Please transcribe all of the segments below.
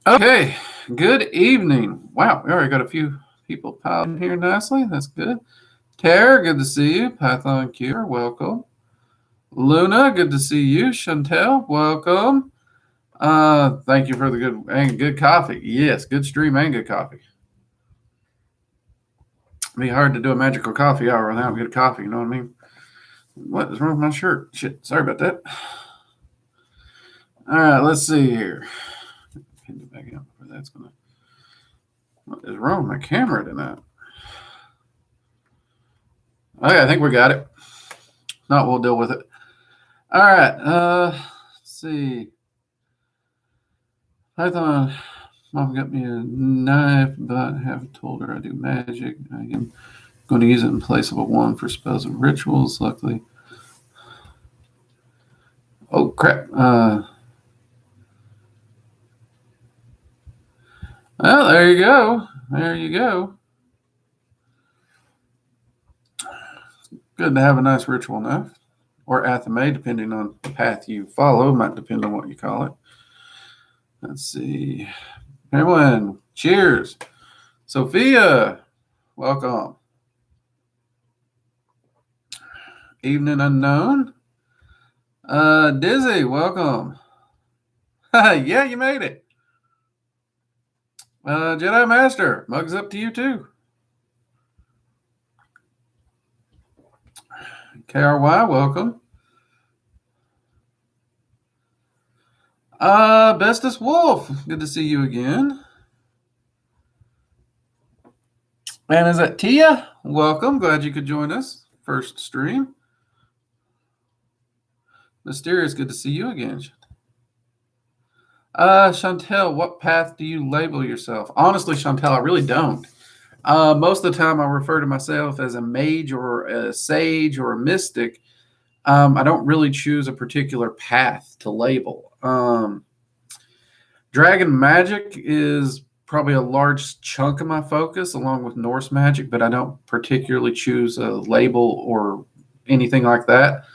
Okay, good evening. Wow, we already got a few people piled in here nicely. That's good. Tara, good to see you. Python Cure, welcome. Luna, good to see you. Chantel, welcome. Thank you for the good coffee. Yes, good stream and good coffee. It'd be hard to do a magical coffee hour without good coffee. You know what I mean? What is wrong with my shirt? Shit, sorry about that. All right, let's see here. Pin it back up. That's gonna. What is wrong with my camera tonight? Okay, I think we got it. Not, we'll deal with it. All right. Let's see. Python. Mom got me a knife, but I haven't told her I do magic. I am going to use it in place of a wand for spells and rituals. Luckily. Oh crap. Well, there you go. There you go. Good to have a nice ritual knife. Or athame, depending on the path you follow. Might depend on what you call it. Let's see. Everyone, cheers. Sophia, welcome. Evening Unknown. Dizzy, welcome. Yeah, you made it. Jedi Master, mugs up to you too. KRY, welcome. Bestest Wolf, good to see you again. And is that Tia? Welcome, glad you could join us. First stream. Mysterious, good to see you again. Chantel, what path do you label yourself? Honestly, Chantel, I really don't. Most of the time, I refer to myself as a mage or a sage or a mystic. I don't really choose a particular path to label. Dragon magic is probably a large chunk of my focus, along with Norse magic, but I don't particularly choose a label or anything like that.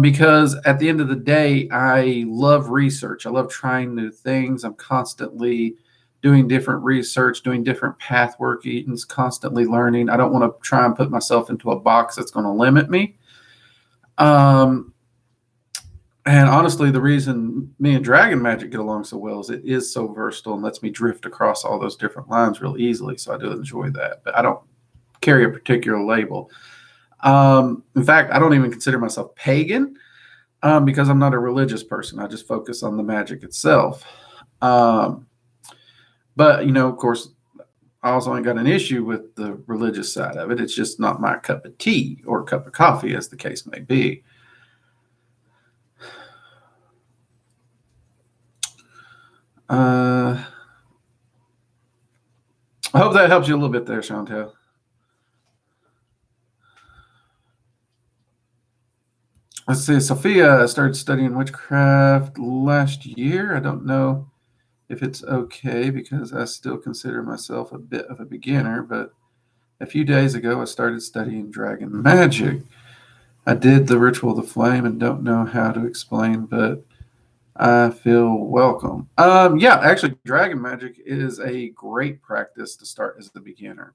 Because at the end of the day, I love research. I love trying new things. I'm constantly doing different research, doing different path work, constantly learning. I don't want to try and put myself into a box that's going to limit me. And honestly, the reason me and Dragon Magic get along so well is it is so versatile and lets me drift across all those different lines real easily. So I do enjoy that. But I don't carry a particular label. In fact, I don't even consider myself pagan because I'm not a religious person. I just focus on the magic itself. But, of course, I also ain't got an issue with the religious side of it. It's just not my cup of tea or cup of coffee, as the case may be. I hope that helps you a little bit there, Chantel. Let's see. Sophia started studying witchcraft last year. I don't know if it's okay because I still consider myself a bit of a beginner, but a few days ago I started studying dragon magic. I did the ritual of the flame and don't know how to explain, but I feel welcome. Yeah, actually, dragon magic is a great practice to start as a beginner.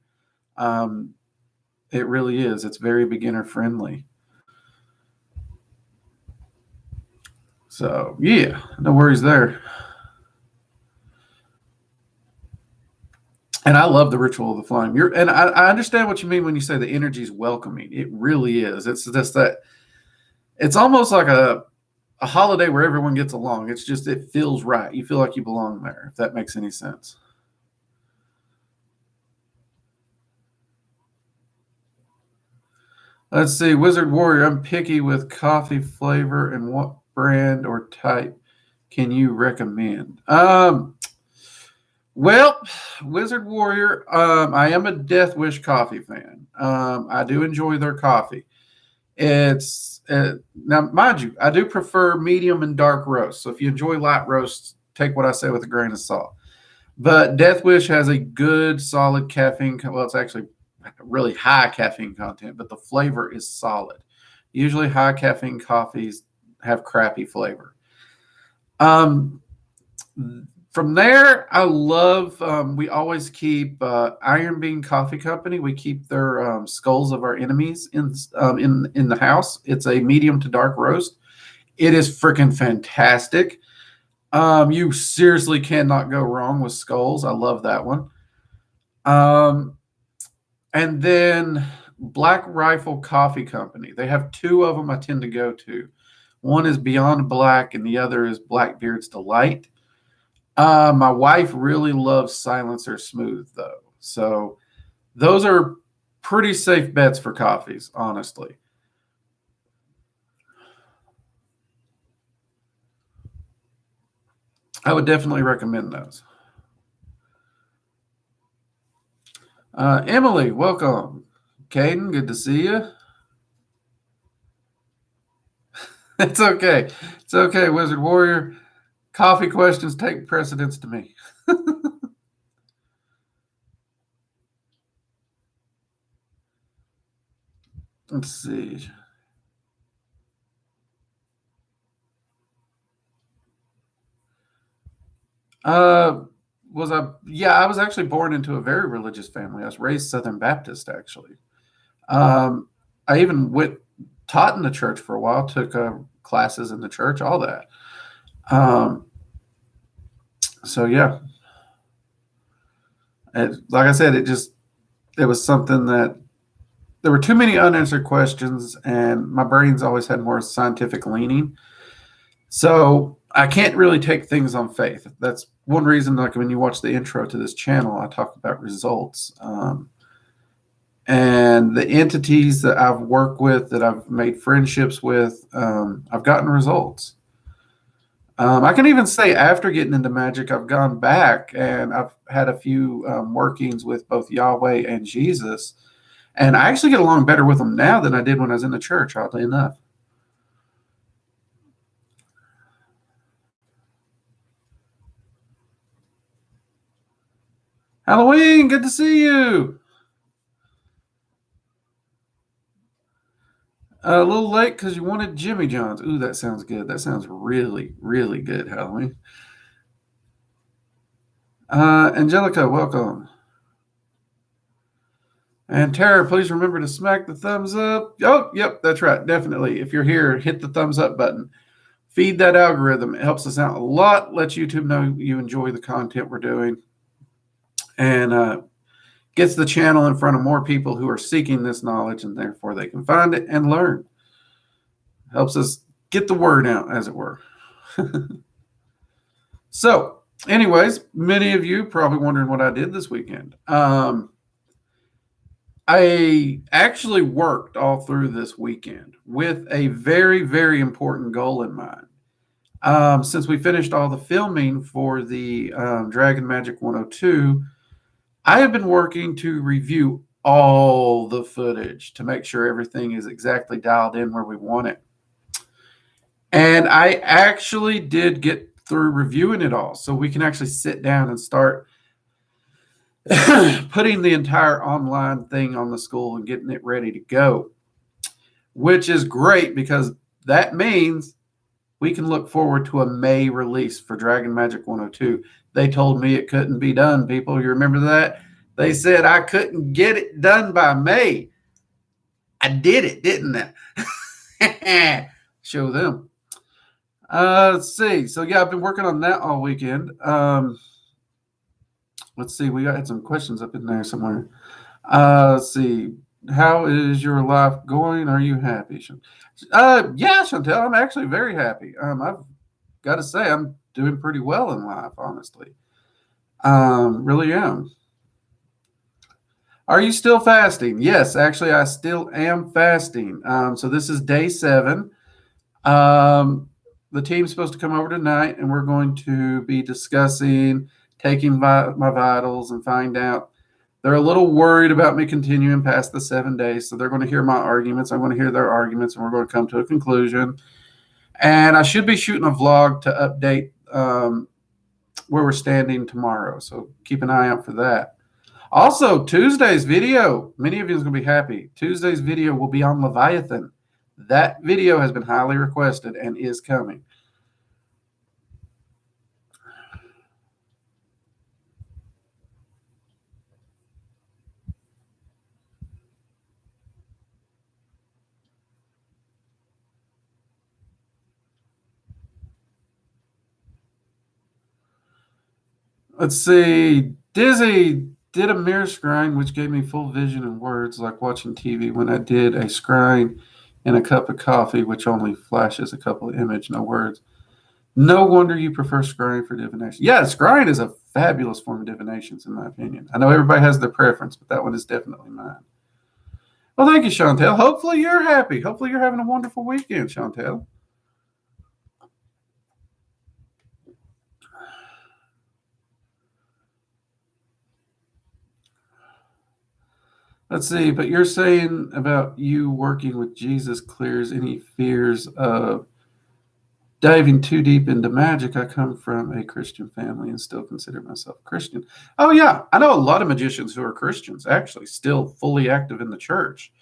It really is. It's very beginner friendly. So yeah, no worries there. And I love the ritual of the flame. I understand what you mean when you say the energy is welcoming. It really is. It's just that it's almost like a holiday where everyone gets along. It's just it feels right. You feel like you belong there, if that makes any sense. Let's see, Wizard Warrior. I'm picky with coffee flavor and what brand or type can you recommend? Well, Wizard Warrior, I am a Death Wish coffee fan. I do enjoy their coffee. It's now, mind you, I do prefer medium and dark roast. So if you enjoy light roasts, take what I say with a grain of salt. But Death Wish has a good, solid caffeine. Well, it's actually really high caffeine content, but the flavor is solid. Usually high caffeine coffees have crappy flavor. From there, I love. We always keep Iron Bean Coffee Company. We keep their skulls of our enemies in the house. It's a medium to dark roast. It is freaking fantastic. You seriously cannot go wrong with skulls. I love that one. Um, and then Black Rifle Coffee Company. They have two of them I tend to go to. One is Beyond Black, and the other is Blackbeard's Delight. My wife really loves Silencer Smooth, though. So those are pretty safe bets for coffees, honestly. I would definitely recommend those. Emily, welcome. Caden, good to see you. It's okay. It's okay, Wizard Warrior. Coffee questions take precedence to me. Let's see. Uh, was I? Yeah, I was actually born into a very religious family. I was raised Southern Baptist, actually. Um, I even went taught in the church for a while, took classes in the church, all that. Um, so yeah, like I said, it was something that there were too many unanswered questions, and my brain's always had more scientific leaning. So I can't really take things on faith. That's one reason, like when you watch the intro to this channel, I talk about results. And the entities that I've worked with, that I've made friendships with, I've gotten results. I can even say after getting into magic, I've gone back and I've had a few workings with both Yahweh and Jesus. And I actually get along better with them now than I did when I was in the church, oddly enough. Halloween, good to see you. A little late because you wanted Jimmy John's. Ooh, that sounds good. That sounds really, really good, Halloween. Angelica, welcome. And Tara, please remember to smack the thumbs up. Oh, yep, that's right. Definitely. If you're here, hit the thumbs up button. Feed that algorithm. It helps us out a lot. Lets YouTube know you enjoy the content we're doing. And gets the channel in front of more people who are seeking this knowledge, and therefore they can find it and learn. Helps us get the word out, as it were. So, anyways, many of you probably wondering what I did this weekend. I actually worked all through this weekend with a very, very important goal in mind. Since we finished all the filming for the Dragon Magic 102, I have been working to review all the footage to make sure everything is exactly dialed in where we want it. And I actually did get through reviewing it all, so we can actually sit down and start putting the entire online thing on the school and getting it ready to go, which is great because that means we can look forward to a May release for Dragon Magic 102. They told me it couldn't be done, people. You remember that? They said I couldn't get it done by May. I did it, didn't I? Show them. Let's see. So, yeah, I've been working on that all weekend. Let's see. We had some questions up in there somewhere. Let's see. How is your life going? Are you happy? Yeah, Chantel, I'm actually very happy. I've got to say, I'm doing pretty well in life, honestly. Really am. Are you still fasting? Yes, actually, I still am fasting. So this is day 7. The team's supposed to come over tonight, and we're going to be discussing taking my vitals and find out. They're a little worried about me continuing past the 7 days, so they're going to hear my arguments. I'm going to hear their arguments, and we're going to come to a conclusion. And I should be shooting a vlog to update where we're standing tomorrow, so keep an eye out for that. Also, Tuesday's video, many of you are going to be happy. Tuesday's video will be on Leviathan. That video has been highly requested and is coming. Let's see. Dizzy did a mirror scrying, which gave me full vision and words like watching TV when I did a scrying in a cup of coffee, which only flashes a couple of images, no words. No wonder you prefer scrying for divination. Yeah, scrying is a fabulous form of divinations, in my opinion. I know everybody has their preference, but that one is definitely mine. Well, thank you, Chantel. Hopefully you're happy. Hopefully you're having a wonderful weekend, Chantel. Let's see, but you're saying about you working with Jesus clears any fears of diving too deep into magic. I come from a Christian family and still consider myself a Christian. Oh, yeah. I know a lot of magicians who are Christians, actually, still fully active in the church.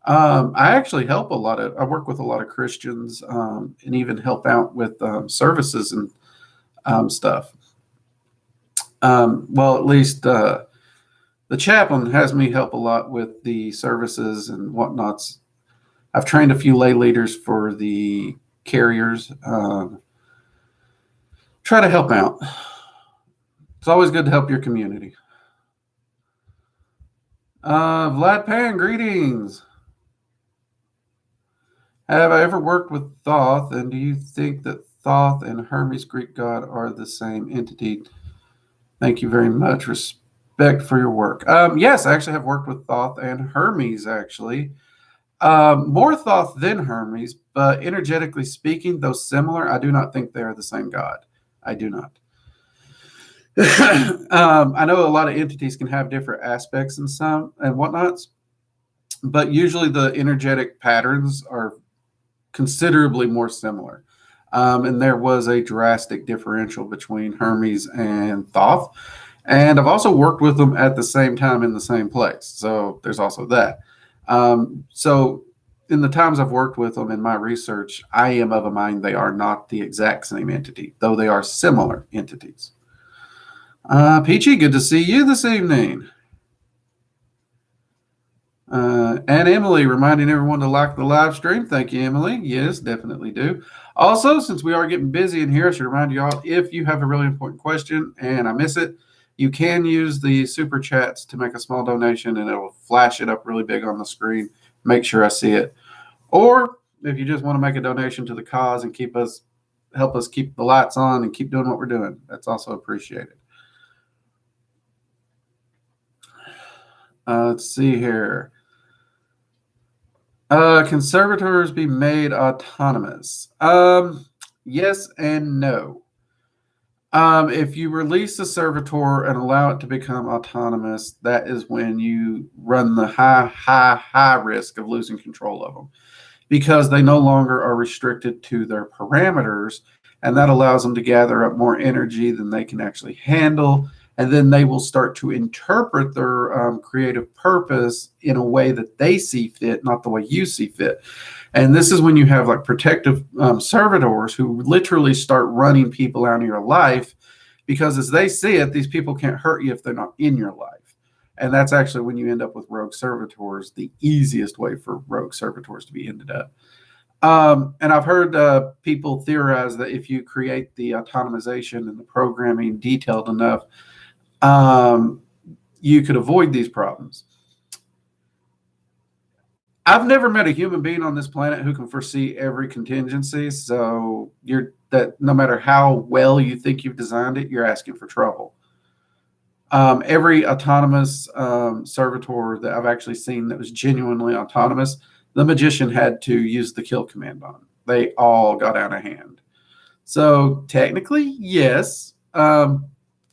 I actually I work with a lot of Christians and even help out with services and stuff. Well, at least the chaplain has me help a lot with the services and whatnots. I've trained a few lay leaders for the carriers. Try to help out. It's always good to help your community. Vlad Pan, greetings. Have I ever worked with Thoth, and do you think that Thoth and Hermes, Greek god, are the same entity? Thank you very much. Respect for your work. Yes, I actually have worked with Thoth and Hermes, actually. More Thoth than Hermes, but energetically speaking, though similar, I do not think they are the same god. I do not. I know a lot of entities can have different aspects and some and whatnots, but usually the energetic patterns are considerably more similar. And there was a drastic differential between Hermes and Thoth. And I've also worked with them at the same time in the same place. So there's also that. So in the times I've worked with them in my research, I am of a mind they are not the exact same entity, though they are similar entities. Peachy, good to see you this evening. And Emily reminding everyone to like the live stream. Thank you, Emily. Yes, definitely do. Also, since we are getting busy in here, I should remind you all, if you have a really important question and I miss it, you can use the super chats to make a small donation and it will flash it up really big on the screen. Make sure I see it. Or if you just want to make a donation to the cause and help us keep the lights on and keep doing what we're doing, that's also appreciated. Let's see here. Conservators be made autonomous? Yes and no. If you release a servitor and allow it to become autonomous, that is when you run the high risk of losing control of them because they no longer are restricted to their parameters, and that allows them to gather up more energy than they can actually handle. And then they will start to interpret their creative purpose in a way that they see fit, not the way you see fit. And this is when you have like protective servitors who literally start running people out of your life because as they see it, these people can't hurt you if they're not in your life. And that's actually when you end up with rogue servitors, the easiest way for rogue servitors to be ended up. And I've heard people theorize that if you create the autonomization and the programming detailed enough, you could avoid these problems. I've never met a human being on this planet who can foresee every contingency. So no matter how well you think you've designed it, you're asking for trouble. Every autonomous servitor that I've actually seen that was genuinely autonomous, the magician had to use the kill command on. They all got out of hand. So technically, yes.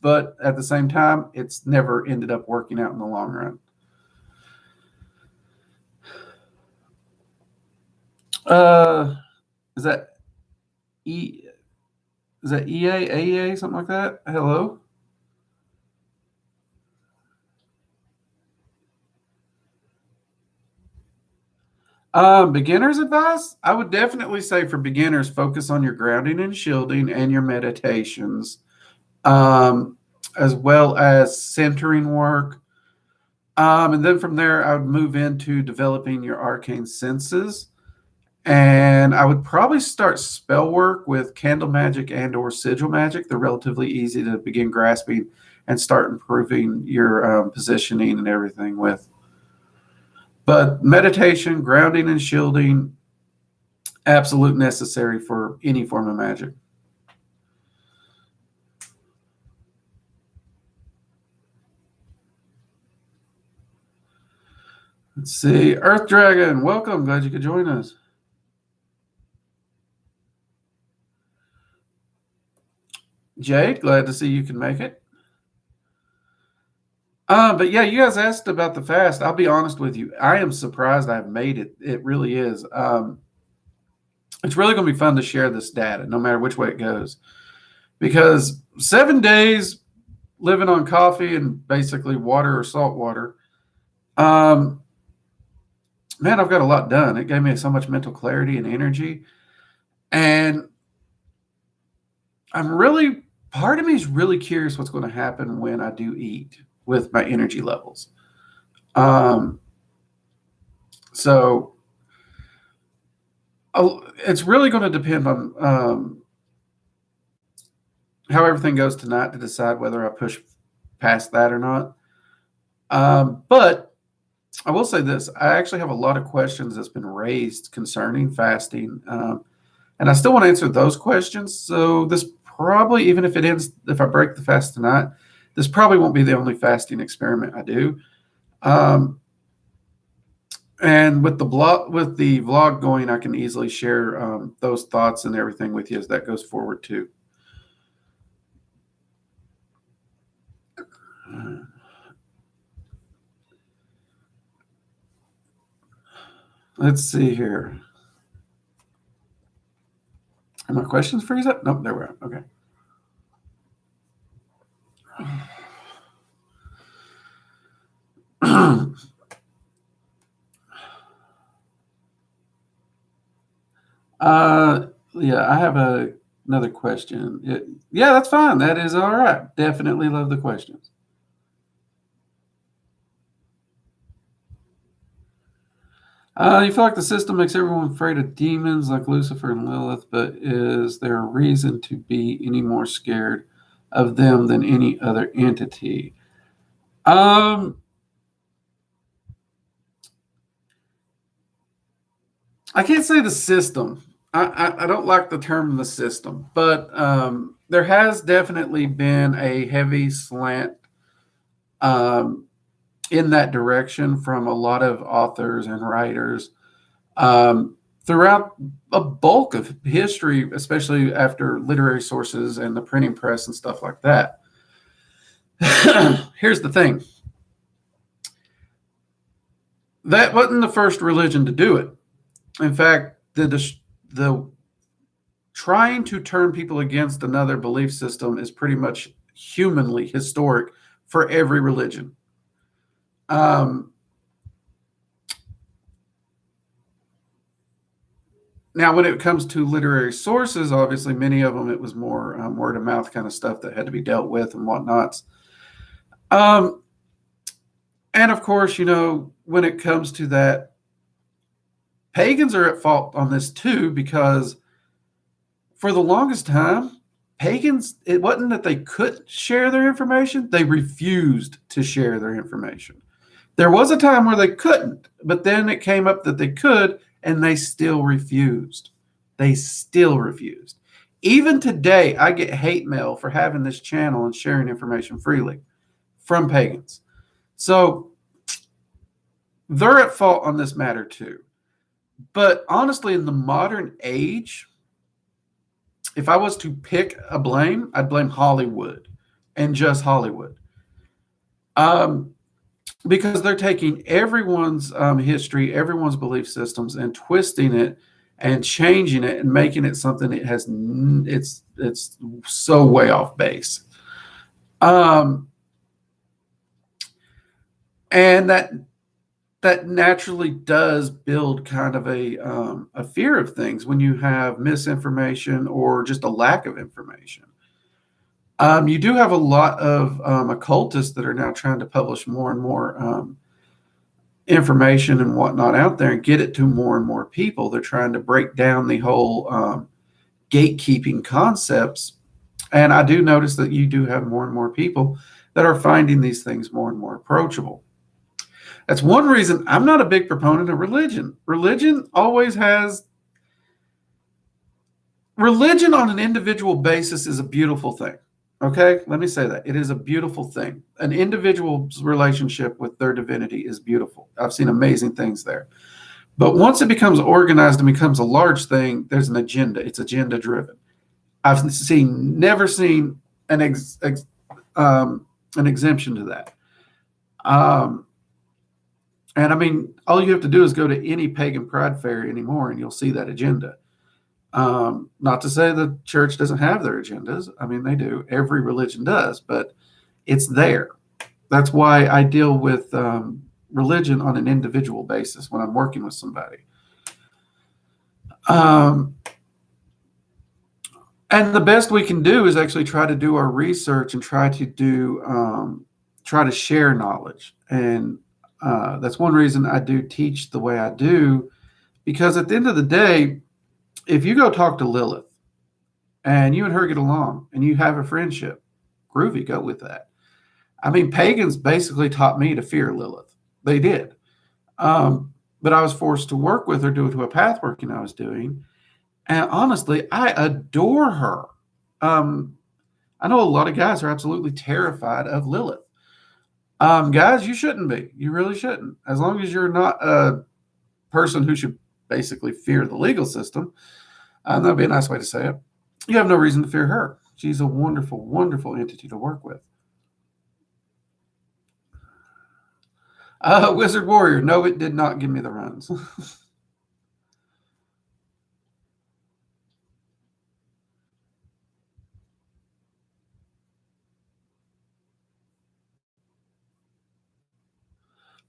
But at the same time, it's never ended up working out in the long run. Is that is that EA, AEA, something like that? Hello? Beginner's advice, I would definitely say for beginners, focus on your grounding and shielding and your meditations, um, as well as centering work. And then from there, I would move into developing your arcane senses. And I would probably start spell work with candle magic and or sigil magic. They're relatively easy to begin grasping and start improving your positioning and everything with. But meditation, grounding, and shielding, absolute necessary for any form of magic. Let's see. Earth Dragon, welcome. Glad you could join us. Jade, glad to see you can make it. But yeah, you guys asked about the fast. I'll be honest with you. I am surprised I've made it. It really is. It's really going to be fun to share this data, no matter which way it goes. Because 7 days living on coffee and basically water or salt water, man, I've got a lot done. It gave me so much mental clarity and energy. And part of me is really curious what's going to happen when I do eat with my energy levels. So it's really going to depend on how everything goes tonight to decide whether I push past that or not. But I will say this: I actually have a lot of questions that's been raised concerning fasting, and I still want to answer those questions. So this probably, even if it ends, if I break the fast tonight, this probably won't be the only fasting experiment I do. And with the vlog going, I can easily share those thoughts and everything with you as that goes forward too. Let's see here. Are my questions freeze up? Nope, there we are. Okay. Yeah, I have another question. Yeah, that's fine. That is all right. Definitely love the questions. You feel like the system makes everyone afraid of demons like Lucifer and Lilith, but is there a reason to be any more scared of them than any other entity? I can't say the system. I don't like the term the system, but there has definitely been a heavy slant in that direction from a lot of authors and writers throughout a bulk of history, especially after literary sources and the printing press and stuff like that. Here's the thing. That wasn't the first religion to do it. In fact, the trying to turn people against another belief system is pretty much humanly historic for every religion. Now, when it comes to literary sources, obviously many of them it was more word of mouth kind of stuff that had to be dealt with and whatnots. And of course, when it comes to that, pagans are at fault on this too, because for the longest time, pagans, it wasn't that they couldn't share their information, they refused to share their information. There was a time where they couldn't, but then it came up that they could, and they still refused. They still refused. Even today, I get hate mail for having this channel and sharing information freely from pagans. So they're at fault on this matter too. But honestly, in the modern age, if I was to pick a blame, I'd blame Hollywood and just Hollywood. Because they're taking everyone's history, everyone's belief systems, and twisting it and changing it and making it something it has. It's so way off base. And that that naturally does build kind of a fear of things when you have misinformation or just a lack of information. You do have a lot of occultists that are now trying to publish more and more information and whatnot out there and get it to more and more people. They're trying to break down the whole gatekeeping concepts. And I do notice that you do have more and more people that are finding these things more and more approachable. That's one reason I'm not a big proponent of religion. Religion on an individual basis is a beautiful thing. Okay, let me say that. It is a beautiful thing. An individual's relationship with their divinity is beautiful. I've seen amazing things there. But once it becomes organized and becomes a large thing, there's an agenda. It's agenda driven. I've never seen an exemption to that. And I mean, all you have to do is go to any pagan pride fair anymore, and you'll see that agenda. Not to say the church doesn't have their agendas. I mean, they do. Every religion does, but it's there. That's why I deal with religion on an individual basis when I'm working with somebody. And the best we can do is actually try to do our research and try to share knowledge. And that's one reason I do teach the way I do, because at the end of the day, if you go talk to Lilith and you and her get along and you have a friendship, groovy, go with that. I mean, pagans basically taught me to fear Lilith. They did. But I was forced to work with her due to a path working I was doing. And honestly, I adore her. I know a lot of guys are absolutely terrified of Lilith. Guys, you shouldn't be. You really shouldn't. As long as you're not a person who should basically fear the legal system, that'd be a nice way to say it. You have no reason to fear her. She's a wonderful, wonderful entity to work with. Wizard Warrior, no, it did not give me the runs.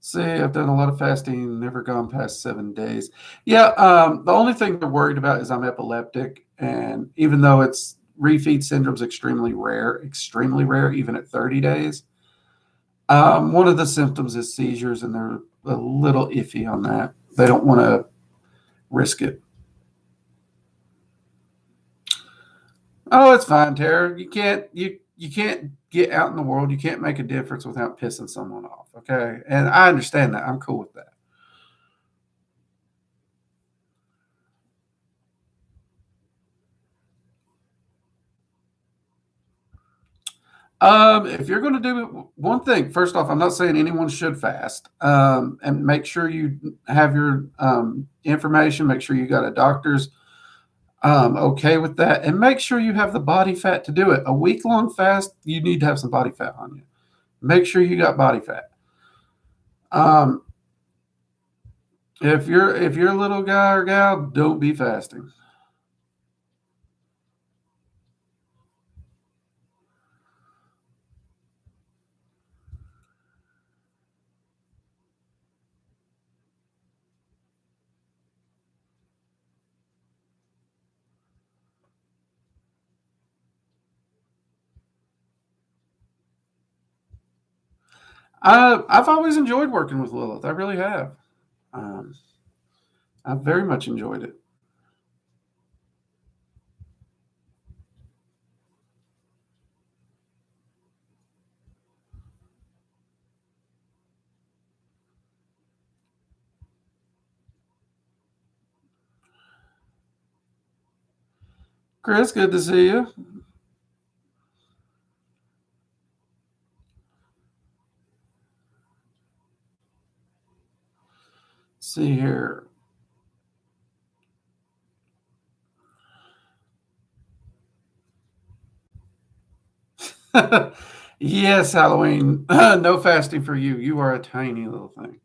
See, I've done a lot of fasting, never gone past 7 days. Yeah, the only thing they're worried about is I'm epileptic, and even though it's refeed syndrome's extremely rare, even at 30 days. One of the symptoms is seizures, and they're a little iffy on that. They don't want to risk it. Oh, it's fine, Tara. You can't get out in the world. You can't make a difference without pissing someone off. Okay, and I understand that. I'm cool with that. If you're going to do one thing, first off, I'm not saying anyone should fast. And make sure you have your information. Make sure you got a doctor's okay with that, and make sure you have the body fat to do it. A week-long fast, you need to have some body fat on you. Make sure you got body fat. If you're a little guy or gal, don't be fasting. I've always enjoyed working with Lilith. I really have. Um, I've very much enjoyed it. Chris, good to see you. Let's see here. Yes, Halloween. No fasting for you. You are a tiny little thing.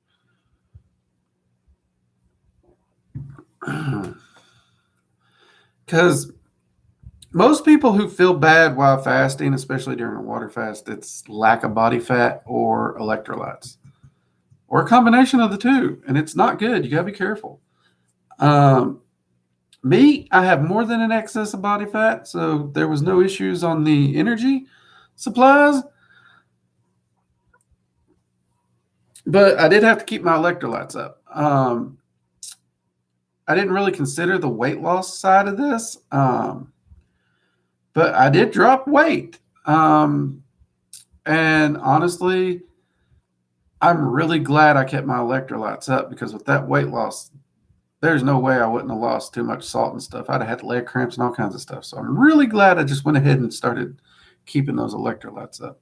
Because most people who feel bad while fasting, especially during a water fast, it's lack of body fat or electrolytes. or a combination of the two, and it's not good. You got to be careful. Um, Me, I have more than an excess of body fat, so there was no issues on the energy supplies. But I did have to keep my electrolytes up. I didn't really consider the weight loss side of this, but I did drop weight. And honestly, I'm really glad I kept my electrolytes up because with that weight loss, there's no way I wouldn't have lost too much salt and stuff. I'd have had leg cramps and all kinds of stuff. So I'm really glad I just went ahead and started keeping those electrolytes up.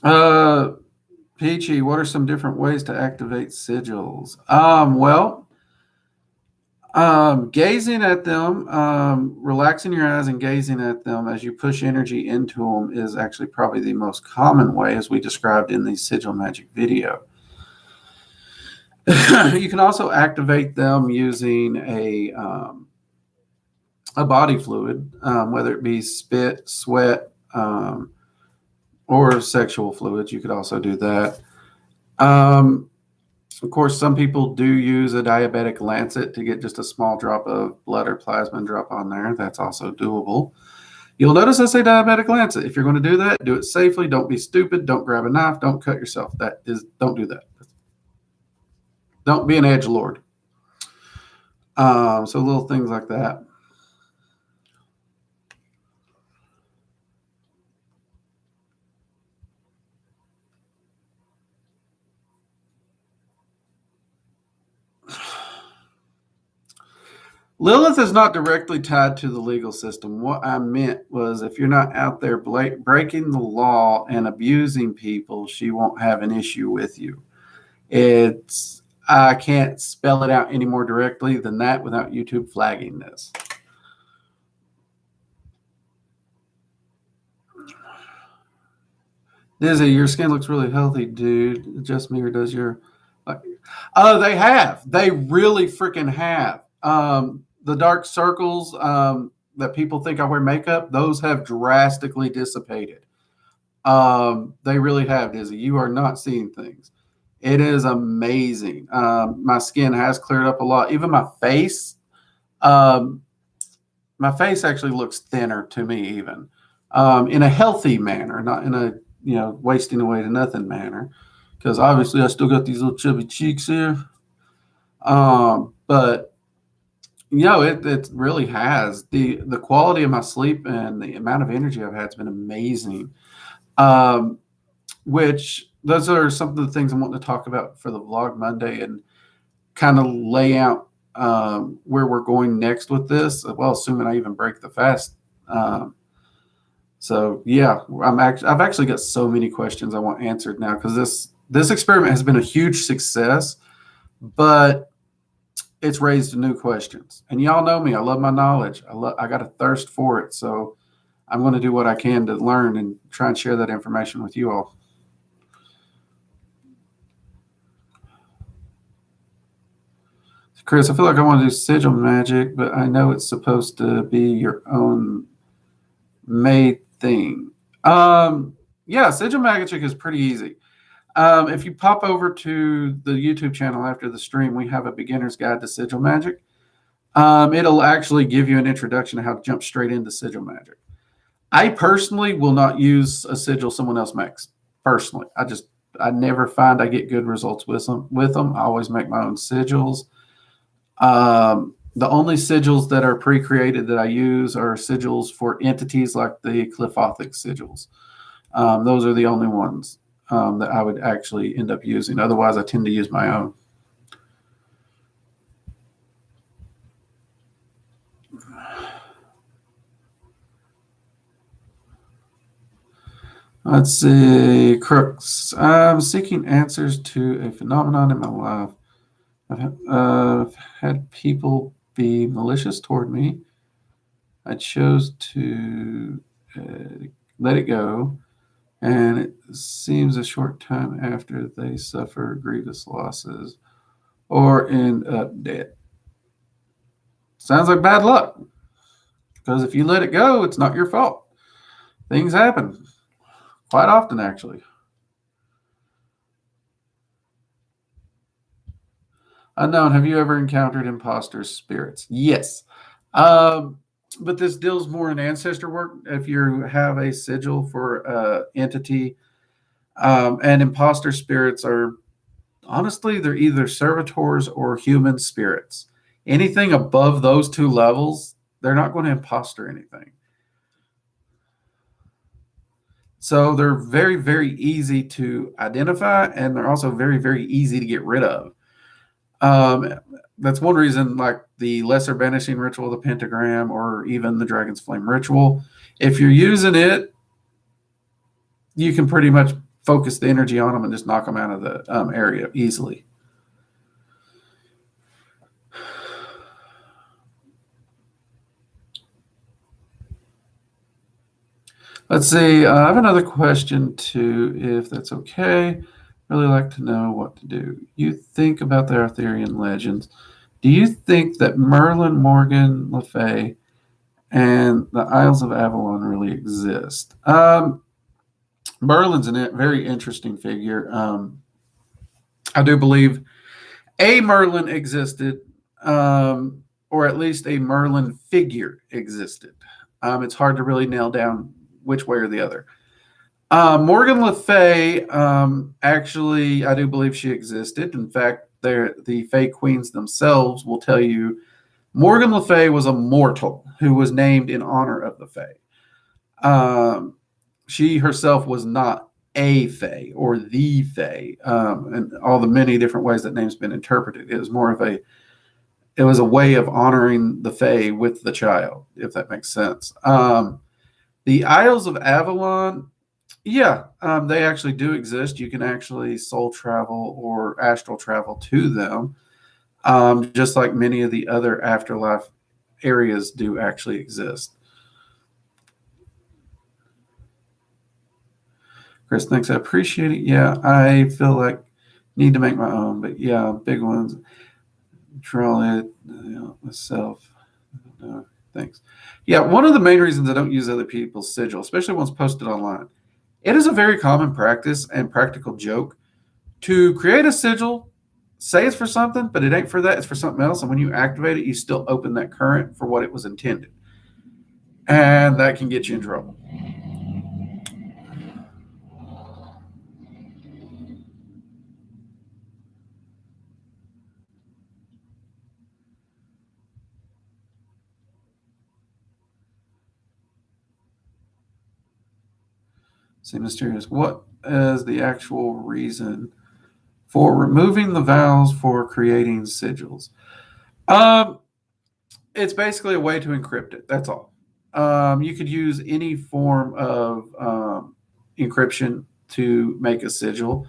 Uh, Peachy, what are some different ways to activate sigils? Gazing at them, relaxing your eyes and gazing at them as you push energy into them is actually probably the most common way, as we described in the sigil magic video. You can also activate them using a body fluid, whether it be spit, sweat, or sexual fluids. You could also do that. Of course, some people do use a diabetic lancet to get just a small drop of blood or plasma and drop on there. That's also doable. You'll notice I say diabetic lancet. If you're going to do that, do it safely. Don't be stupid. Don't grab a knife. Don't cut yourself. Don't do that. Don't be an edgelord. So little things like that. Lilith is not directly tied to the legal system. What I meant was if you're not out there breaking the law and abusing people, she won't have an issue with you. I can't spell it out any more directly than that without YouTube flagging this. Dizzy, your skin looks really healthy, dude. Just me or does your... They have. They really freaking have. The dark circles that people think I wear makeup, those have drastically dissipated. They really have, Dizzy. You are not seeing things. It is amazing. My skin has cleared up a lot. Even my face actually looks thinner to me, even in a healthy manner, not in a wasting away to nothing manner. Because obviously I still got these little chubby cheeks here. But it really has. The quality of my sleep and the amount of energy I've had has been amazing. Which those are some of the things I'm wanting to talk about for the vlog Monday and kind of lay out where we're going next with this. Well, assuming I even break the fast. So yeah, I've actually got so many questions I want answered now because this experiment has been a huge success, but it's raised new questions. And y'all know me. I love my knowledge. I got a thirst for it. So I'm going to do what I can to learn and try and share that information with you all. Chris, I feel like I want to do sigil magic, but I know it's supposed to be your own made thing. Yeah, sigil magic is pretty easy. If you pop over to the YouTube channel after the stream, we have a beginner's guide to sigil magic. It'll actually give you an introduction to how to jump straight into sigil magic. I personally will not use a sigil someone else makes. Personally, I never find I get good results with them. I always make my own sigils. The only sigils that are pre-created that I use are sigils for entities like the Cliffothic sigils. Those are the only ones that I would actually end up using. Otherwise, I tend to use my own. Let's see, Crooks. I'm seeking answers to a phenomenon in my life. I've had people be malicious toward me. I chose to let it go, and it seems a short time after they suffer grievous losses or end up dead. Sounds like bad luck, because if you let it go, it's not your fault. Things happen quite often, actually. Unknown, have you ever encountered imposter spirits? Yes. Um, but this deals more in ancestor work. If you have a sigil for entity, and imposter spirits are honestly, they're either servitors or human spirits. Anything above those two levels, they're not going to imposter anything. So they're very, very easy to identify, and they're also very, very easy to get rid of. Um, that's one reason, like the lesser banishing ritual, the pentagram, or even the dragon's flame ritual. If you're using it, you can pretty much focus the energy on them and just knock them out of the area easily. Let's see. I have another question too, if that's okay. Really like to know what to do. You think about the Arthurian legends. Do you think that Merlin, Morgan, Le Fay, and the Isles of Avalon really exist? Merlin's a very interesting figure. I do believe a Merlin existed, or at least a Merlin figure existed. It's hard to really nail down which way or the other. Morgan Le Fay, actually, I do believe she existed. In fact, the Fay Queens themselves will tell you Morgan Le Fay was a mortal who was named in honor of the Fay. Um, she herself was not a Fay or the Fay, and all the many different ways that name's been interpreted. It was more of it was a way of honoring the Fay with the child, if that makes sense. The Isles of Avalon, yeah, they actually do exist. You can actually soul travel or astral travel to them, just like many of the other afterlife areas do actually exist. Chris, thanks. I appreciate it. Yeah, I feel like need to make my own, but yeah, big ones. Draw it myself. Thanks. Yeah, one of the main reasons I don't use other people's sigil, especially ones posted online, it is a very common practice and practical joke to create a sigil, say it's for something, but it ain't for that, it's for something else. And when you activate it, you still open that current for what it was intended. And that can get you in trouble. Say mysterious. What is the actual reason for removing the vowels for creating sigils? Um, it's basically a way to encrypt it. That's all. You could use any form of encryption to make a sigil.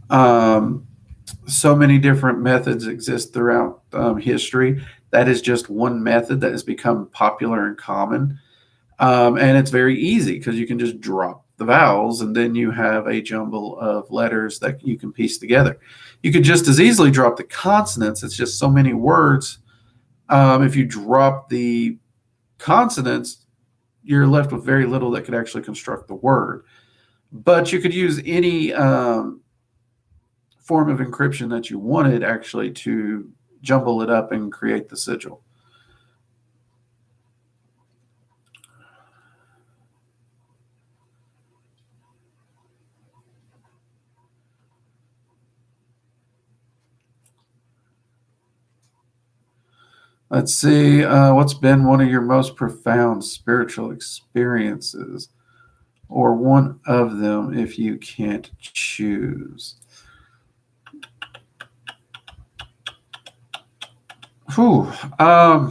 Um, so many different methods exist throughout history. That is just one method that has become popular and common. And it's very easy because you can just drop the vowels and then you have a jumble of letters that you can piece together. You could just as easily drop the consonants. It's just so many words. If you drop the consonants, you're left with very little that could actually construct the word. But you could use any form of encryption that you wanted actually to jumble it up and create the sigil. Let's see, what's been one of your most profound spiritual experiences, or one of them if you can't choose? Whew. I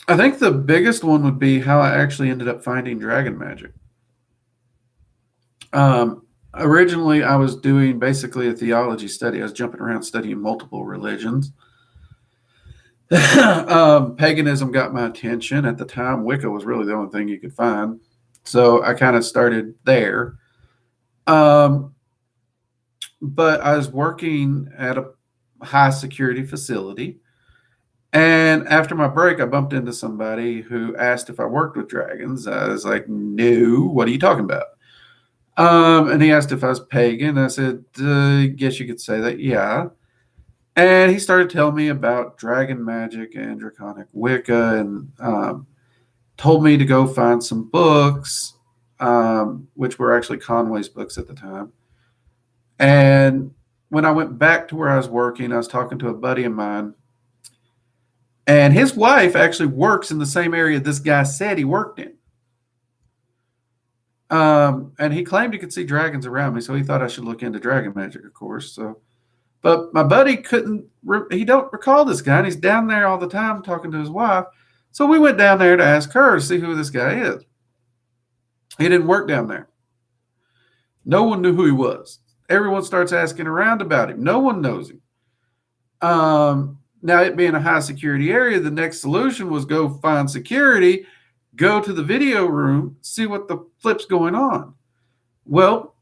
think the biggest one would be how I actually ended up finding dragon magic. Originally, I was doing basically a theology study. I was jumping around studying multiple religions. Paganism got my attention at the time. Wicca was really the only thing you could find, so I kind of started there. Um, but I was working at a high security facility, and after my break, I bumped into somebody who asked if I worked with dragons. I was like, "No, what are you talking about?" And he asked if I was pagan. I said, "Guess you could say that, yeah." And he started telling me about dragon magic and draconic Wicca, and told me to go find some books, which were actually Conway's books at the time. And when I went back to where I was working, I was talking to a buddy of mine, and his wife actually works in the same area this guy said he worked in. And he claimed he could see dragons around me, so he thought I should look into dragon magic, of course. So, but my buddy he don't recall this guy, and he's down there all the time talking to his wife. So we went down there to ask her to see who this guy is. He didn't work down there. No one knew who he was. Everyone starts asking around about him. No one knows him. Now, it being a high security area, the next solution was go find security, go to the video room, see what the flip's going on. Well,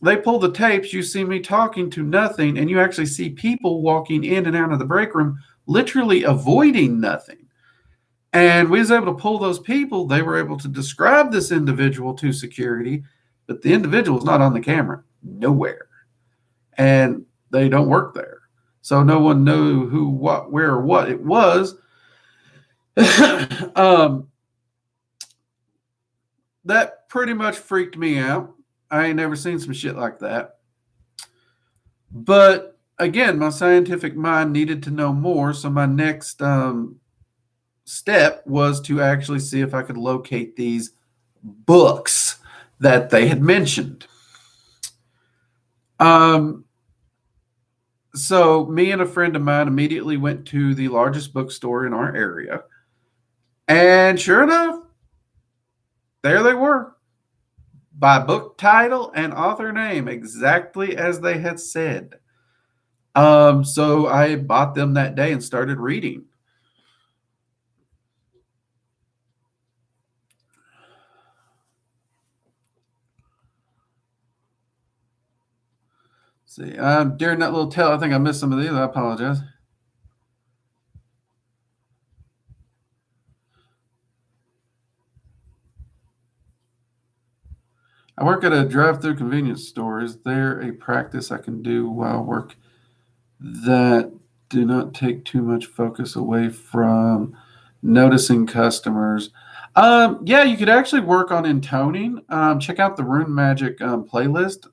they pull the tapes. You see me talking to nothing, and you actually see people walking in and out of the break room, literally avoiding nothing. And we was able to pull those people. They were able to describe this individual to security, but the individual is not on the camera nowhere, and they don't work there, so no one knew who, what, where, or what it was. That pretty much freaked me out. I ain't never seen some shit like that. But again, my scientific mind needed to know more, so my next step was to actually see if I could locate these books that they had mentioned. So me and a friend of mine immediately went to the largest bookstore in our area, and sure enough, there they were, by book title and author name, exactly as they had said. So I bought them that day and started reading. See, during that little tell, I think I missed some of these. I apologize. I work at a drive-through convenience store. Is there a practice I can do while work that do not take too much focus away from noticing customers? Yeah, you could actually work on intoning. Check out the Rune Magic playlist.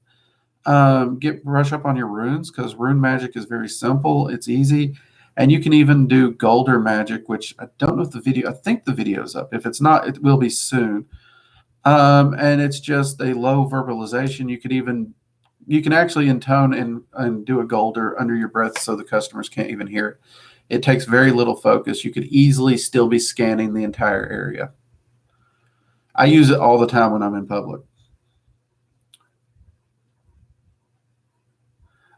Get brush up on your runes, because rune magic is very simple. It's easy, and you can even do golder magic, which I don't know if the video. I think the video's up. If it's not, it will be soon. And it's just a low verbalization. You can actually intone and do a golder under your breath, so the customers can't even hear it. It takes very little focus. You could easily still be scanning the entire area. I use it all the time when I'm in public.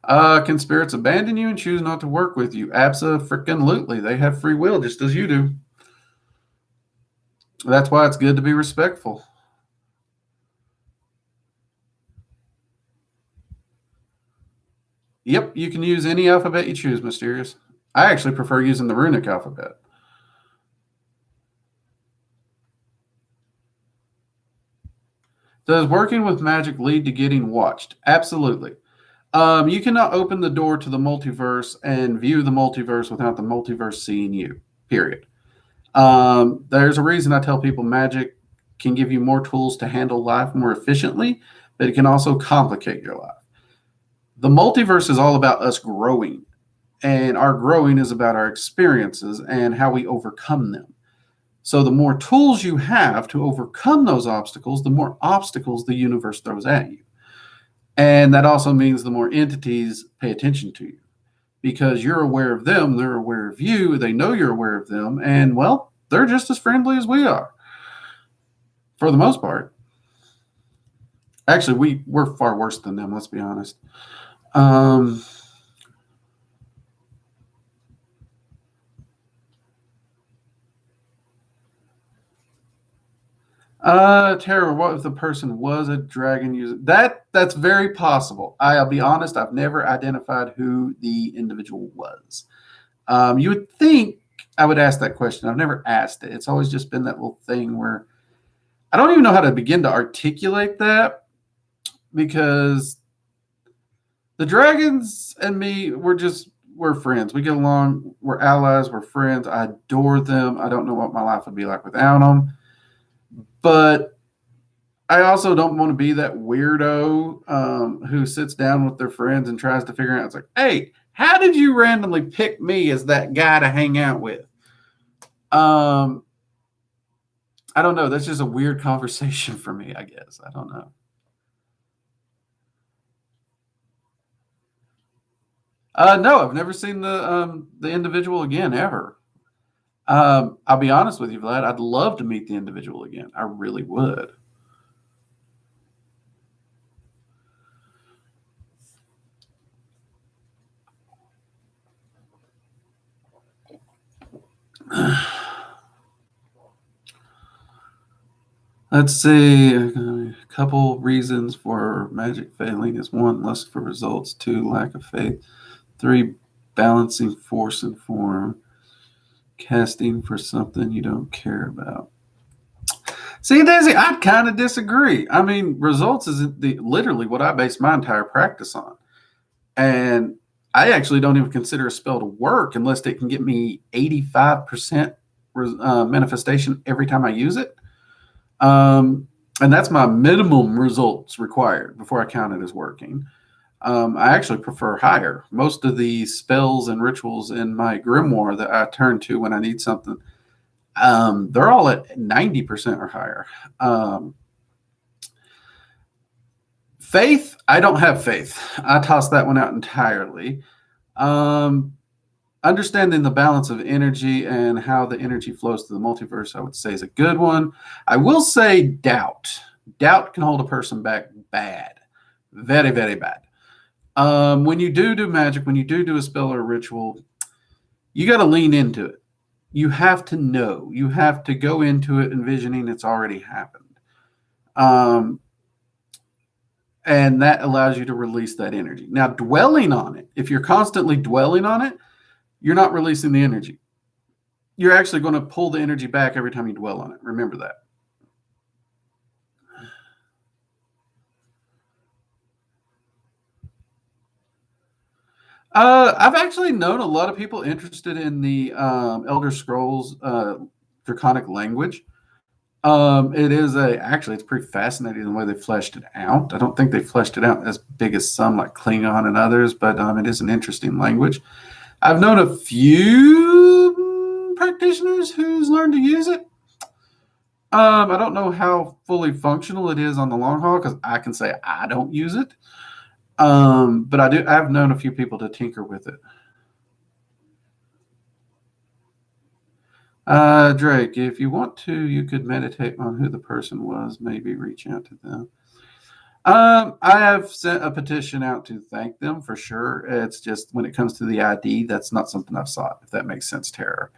Can spirits abandon you and choose not to work with you? Abso-freaking-lutely. They have free will just as you do. That's why it's good to be respectful. Yep, you can use any alphabet you choose, Mysterious. I actually prefer using the runic alphabet. Does working with magic lead to getting watched? Absolutely. You cannot open the door to the multiverse and view the multiverse without the multiverse seeing you, period. There's a reason I tell people magic can give you more tools to handle life more efficiently, but it can also complicate your life. The multiverse is all about us growing, and our growing is about our experiences and how we overcome them. So, the more tools you have to overcome those obstacles, the more obstacles the universe throws at you. And that also means the more entities pay attention to you, because you're aware of them, they're aware of you, they know you're aware of them, and well, they're just as friendly as we are for the most part. Actually, we're far worse than them, let's be honest. Um, Tara, what if the person was a dragon user? That's very possible. I'll be honest, I've never identified who the individual was. You would think I would ask that question. I've never asked it. It's always just been that little thing where I don't even know how to begin to articulate that because the dragons and me, we're friends. We get along. We're allies. We're friends. I adore them. I don't know what my life would be like without them. But I also don't want to be that weirdo who sits down with their friends and tries to figure out. It's like, hey, how did you randomly pick me as that guy to hang out with? I don't know. That's just a weird conversation for me, I guess. I don't know. No, I've never seen the individual again ever. I'll be honest with you, Vlad. I'd love to meet the individual again. I really would. Let's see. A couple reasons for magic failing is one, lust for results. Two, lack of faith. Three, balancing force and form. Casting for something you don't care about. See, Daisy, I kind of disagree. I mean, results is literally what I base my entire practice on. And I actually don't even consider a spell to work unless it can get me 85% manifestation every time I use it. And that's my minimum results required before I count it as working. I actually prefer higher. Most of the spells and rituals in my grimoire that I turn to when I need something, they're all at 90% or higher. Faith, I don't have faith. I toss that one out entirely. Understanding the balance of energy and how the energy flows through the multiverse, I would say, is a good one. I will say doubt. Doubt can hold a person back bad. Very, very bad. When you do magic, when you do a spell or a ritual, you got to lean into it. You have to know. You have to go into it envisioning it's already happened. And that allows you to release that energy. Now, dwelling on it, if you're constantly dwelling on it, you're not releasing the energy. You're actually going to pull the energy back every time you dwell on it. Remember that. I've actually known a lot of people interested in the Elder Scrolls Draconic language. It is actually it's pretty fascinating the way they fleshed it out. I don't think they fleshed it out as big as some like Klingon and others, but it is an interesting language. I've known a few practitioners who's learned to use it. I don't know how fully functional it is on the long haul because I can say I don't use it. But I've known a few people to tinker with it. Drake, if you want to, you could meditate on who the person was, maybe reach out to them. I have sent a petition out to thank them for sure. It's just when it comes to the ID, that's not something I've sought, if that makes sense, Tara.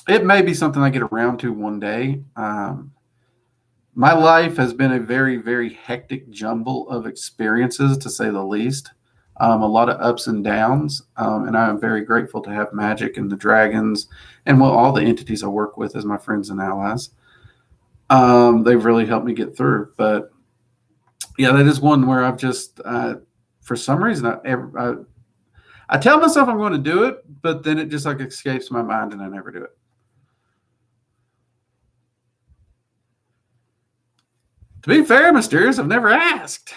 It may be something I get around to one day. My life has been a very, very hectic jumble of experiences, to say the least. A lot of ups and downs, and I am very grateful to have Magick and the dragons and all the entities I work with as my friends and allies. They've really helped me get through. But yeah, that is one where I've just, for some reason, I tell myself I'm going to do it, but then it just like escapes my mind and I never do it. To be fair, Mysterious, I've never asked.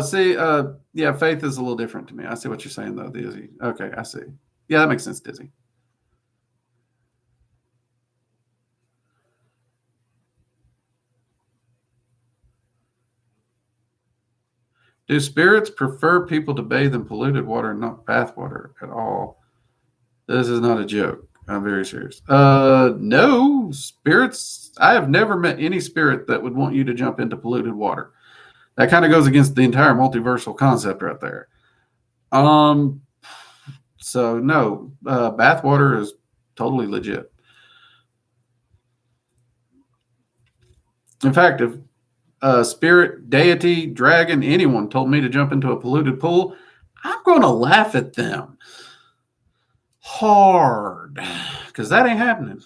See, yeah, faith is a little different to me. I see what you're saying, though, Dizzy. Okay, I see. Yeah, that makes sense, Dizzy. Do spirits prefer people to bathe in polluted water and not bath water at all? This is not a joke. I'm very serious. No, spirits. I have never met any spirit that would want you to jump into polluted water. That kind of goes against the entire multiversal concept right there. Um, so no, bath water is totally legit. In fact, if a spirit, deity, dragon, anyone told me to jump into a polluted pool, I'm going to laugh at them hard because that ain't happening.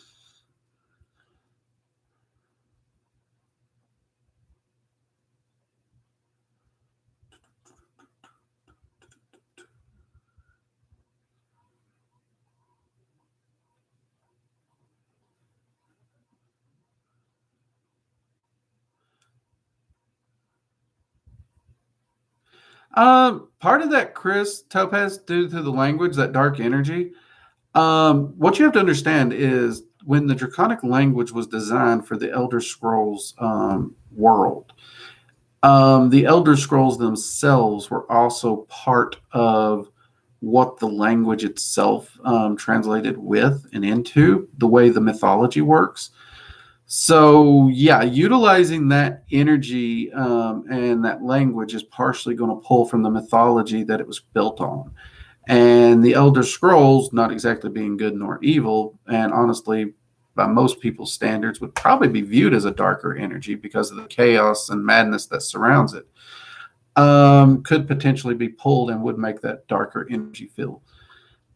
Part of that, Chris Topaz, due to the language, that dark energy. What you have to understand is when the Draconic language was designed for the Elder Scrolls world, the Elder Scrolls themselves were also part of what the language itself translated with and into the way the mythology works. So, yeah, utilizing that energy and that language is partially going to pull from the mythology that it was built on. And the Elder Scrolls, not exactly being good nor evil, and honestly, by most people's standards, would probably be viewed as a darker energy because of the chaos and madness that surrounds it, could potentially be pulled and would make that darker energy feel.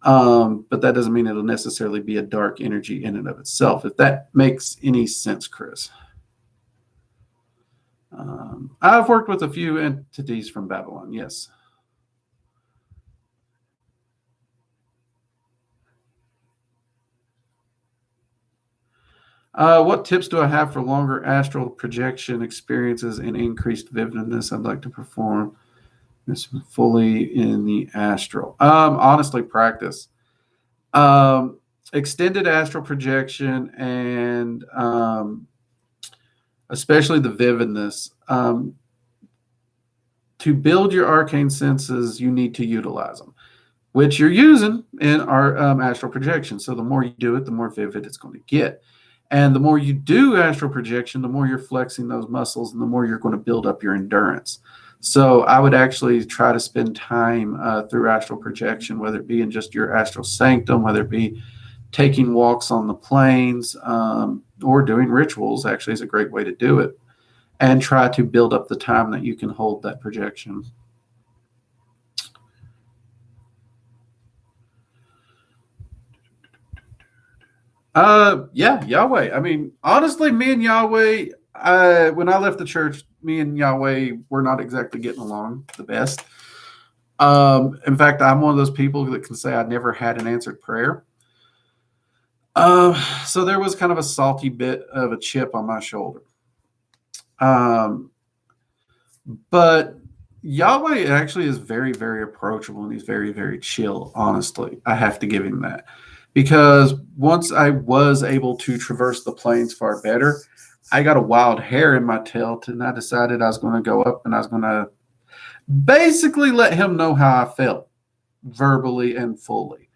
But that doesn't mean it'll necessarily be a dark energy in and of itself, if that makes any sense, Chris. I've worked with a few entities from Babylon, yes. What tips do I have for longer astral projection experiences and increased vividness? I'd like to perform this fully in the astral. Honestly, practice. Extended astral projection and especially the vividness. To build your arcane senses, you need to utilize them, which you're using in our astral projection. So the more you do it, the more vivid it's going to get. And the more you do astral projection, the more you're flexing those muscles and the more you're going to build up your endurance. So I would actually try to spend time through astral projection, whether it be in just your astral sanctum, whether it be taking walks on the plains, or doing rituals actually is a great way to do it. And try to build up the time that you can hold that projection. Yeah, Yahweh. I mean, honestly, me and Yahweh, when I left the church, me and Yahweh were not exactly getting along the best. In fact, I'm one of those people that can say I never had an answered prayer. So there was kind of a salty bit of a chip on my shoulder. Um, but Yahweh actually is very, very approachable and he's very, very chill. Honestly, I have to give him that because once I was able to traverse the plains far better, I got a wild hair in my tail, and I decided I was going to go up and I was going to basically let him know how I felt verbally and fully.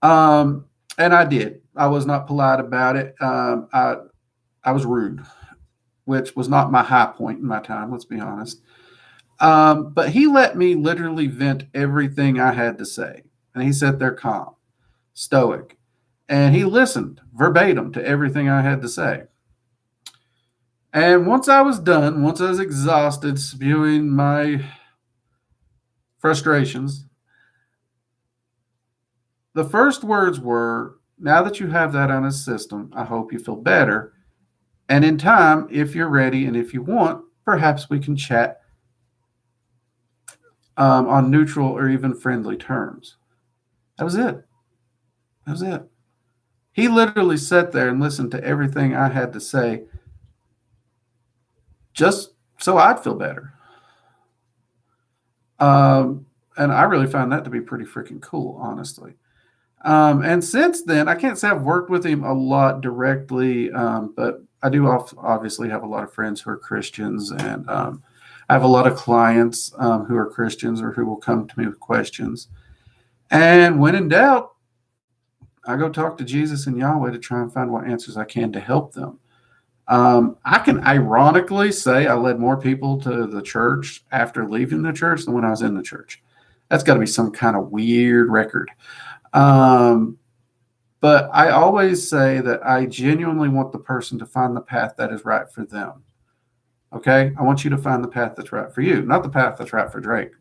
And I did. I was not polite about it. I was rude, which was not my high point in my time. Let's be honest. But he let me literally vent everything I had to say, and he sat there calm, stoic, and he listened verbatim to everything I had to say. And once I was done, once I was exhausted, spewing my frustrations, the first words were, now that you have that on a system, I hope you feel better. And in time, if you're ready and if you want, perhaps we can chat on neutral or even friendly terms. That was it. That was it. He literally sat there and listened to everything I had to say just so I'd feel better. And I really found that to be pretty freaking cool, honestly. And since then, I can't say I've worked with him a lot directly, but I do obviously have a lot of friends who are Christians, and I have a lot of clients who are Christians or who will come to me with questions. And when in doubt, I go talk to Jesus and Yahweh to try and find what answers I can to help them. I can ironically say I led more people to the church after leaving the church than when I was in the church. That's got to be some kind of weird record. Um, but I always say that I genuinely want the person to find the path that is right for them. Okay, I want you to find the path that's right for you, not the path that's right for Drake.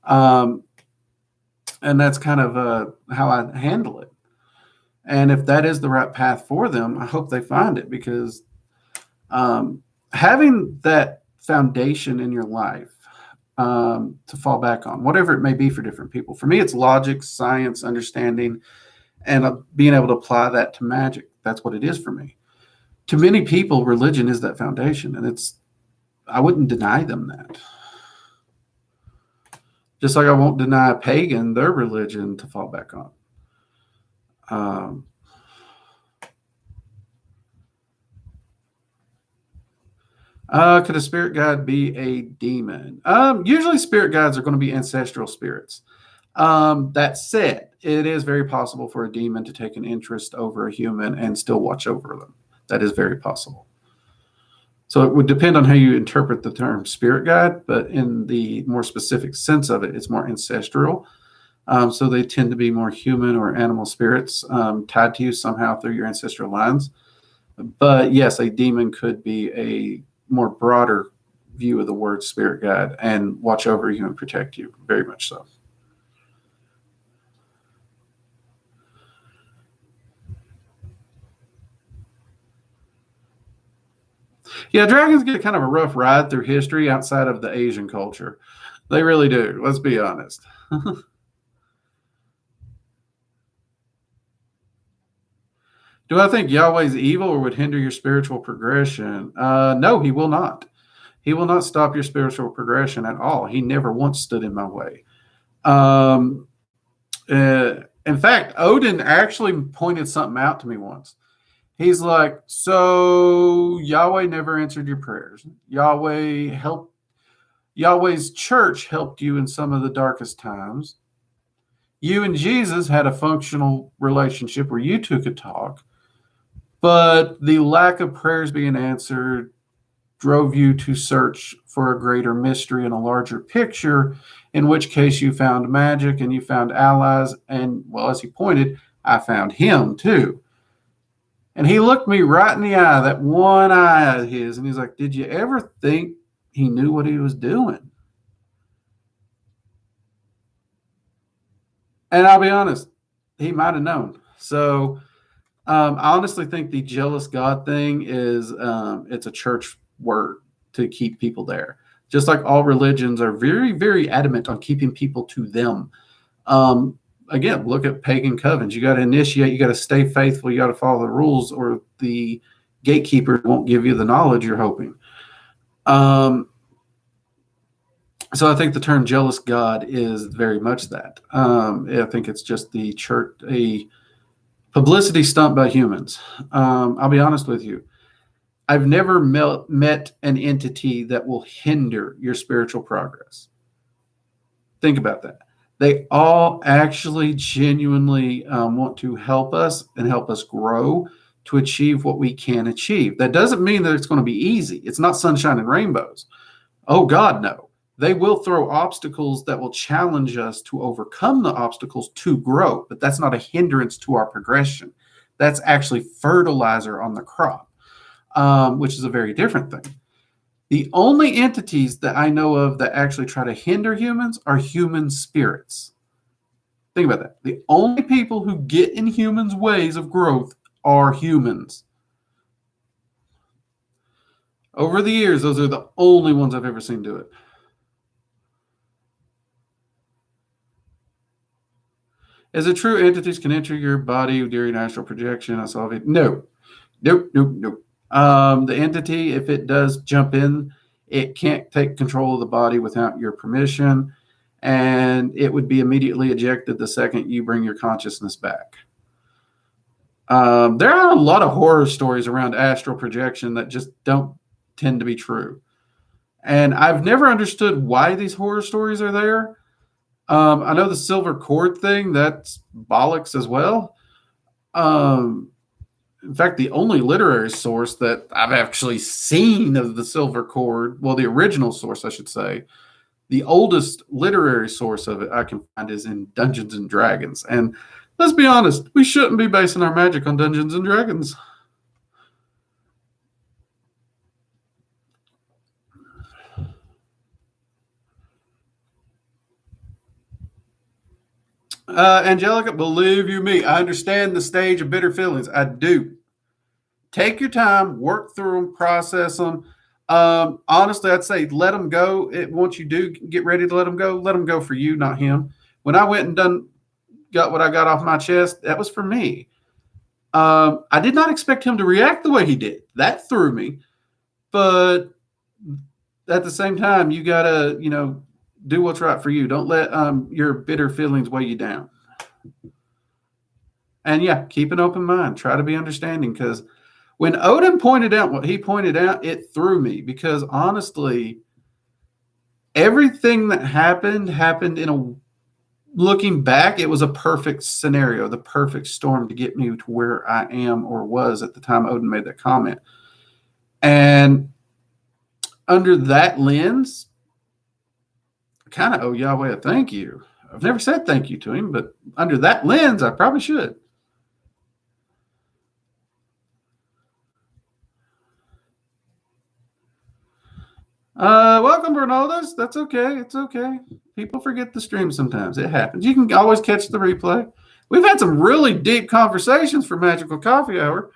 Um, and that's kind of how I handle it. And if that is the right path for them, I hope they find it, because having that foundation in your life to fall back on, whatever it may be for different people. For me, it's logic, science, understanding, and being able to apply that to magic. That's what it is for me. To many people, religion is that foundation, and I wouldn't deny them that. Just like I won't deny a pagan their religion to fall back on. Could a spirit guide be a demon? Usually spirit guides are going to be ancestral spirits. That said, it is very possible for a demon to take an interest over a human and still watch over them. That is very possible. So it would depend on how you interpret the term spirit guide, but in the more specific sense of it, it's more ancestral. So they tend to be more human or animal spirits tied to you somehow through your ancestral lines. But yes, a demon could be a more broader view of the word spirit guide and watch over you and protect you. Very much so. Yeah, dragons get kind of a rough ride through history outside of the Asian culture. They really do. Let's be honest. Do I think Yahweh's evil or would hinder your spiritual progression? No, he will not. He will not stop your spiritual progression at all. He never once stood in my way. Um, in fact, Odin actually pointed something out to me once. He's like, so Yahweh never answered your prayers. Yahweh's church helped you in some of the darkest times. You and Jesus had a functional relationship where you two could talk, but the lack of prayers being answered drove you to search for a greater mystery and a larger picture, in which case you found magic and you found allies. And, well, as he pointed, I found him too. And he looked me right in the eye, that one eye of his, and he's like, did you ever think he knew what he was doing? And I'll be honest, he might have known. So I honestly think the jealous God thing is it's a church word to keep people there. Just like all religions are very, very adamant on keeping people to them. Again, look at pagan covens. You got to initiate, you got to stay faithful, you got to follow the rules, or the gatekeeper won't give you the knowledge you're hoping. So I think the term jealous God is very much that. I think it's just the church, a publicity stunt by humans. I'll be honest with you. I've never met an entity that will hinder your spiritual progress. Think about that. They all actually genuinely want to help us and help us grow to achieve what we can achieve. That doesn't mean that it's going to be easy. It's not sunshine and rainbows. Oh, God, no. They will throw obstacles that will challenge us to overcome the obstacles to grow, but that's not a hindrance to our progression. That's actually fertilizer on the crop, which is a very different thing. The only entities that I know of that actually try to hinder humans are human spirits. Think about that. The only people who get in humans' ways of growth are humans. Over the years, those are the only ones I've ever seen do it. Is it true entities can enter your body during astral projection? I saw it. No. Nope. The entity, if it does jump in, it can't take control of the body without your permission, and it would be immediately ejected the second you bring your consciousness back. There are a lot of horror stories around astral projection that just don't tend to be true. And I've never understood why these horror stories are there. I know the silver cord thing, that's bollocks as well. In fact, the only literary source that I've actually seen of the silver cord, well, the original source, I should say, The oldest literary source of it I can find is in Dungeons and Dragons. And let's be honest, we shouldn't be basing our magic on Dungeons and Dragons. Angelica, believe you me, I understand the stage of bitter feelings. I do. Take your time, work through them, process them. Honestly, I'd say let them go. Once you do get ready to let them go for you, not him. When I went and got what I got off my chest, that was for me. I did not expect him to react the way he did. That threw me. But at the same time, you gotta, do what's right for you. Don't let your bitter feelings weigh you down. And yeah, keep an open mind. Try to be understanding, because when Odin pointed out what he pointed out, it threw me, because honestly, everything that happened in a looking back, it was a perfect scenario, the perfect storm to get me to where I am or was at the time Odin made that comment. And under that lens, I kind of owe Yahweh a thank you. I've never said thank you to him, but under that lens, I probably should. Welcome, Bernaldez. That's okay. It's okay. People forget the stream sometimes. It happens. You can always catch the replay. We've had some really deep conversations for Magical Coffee Hour.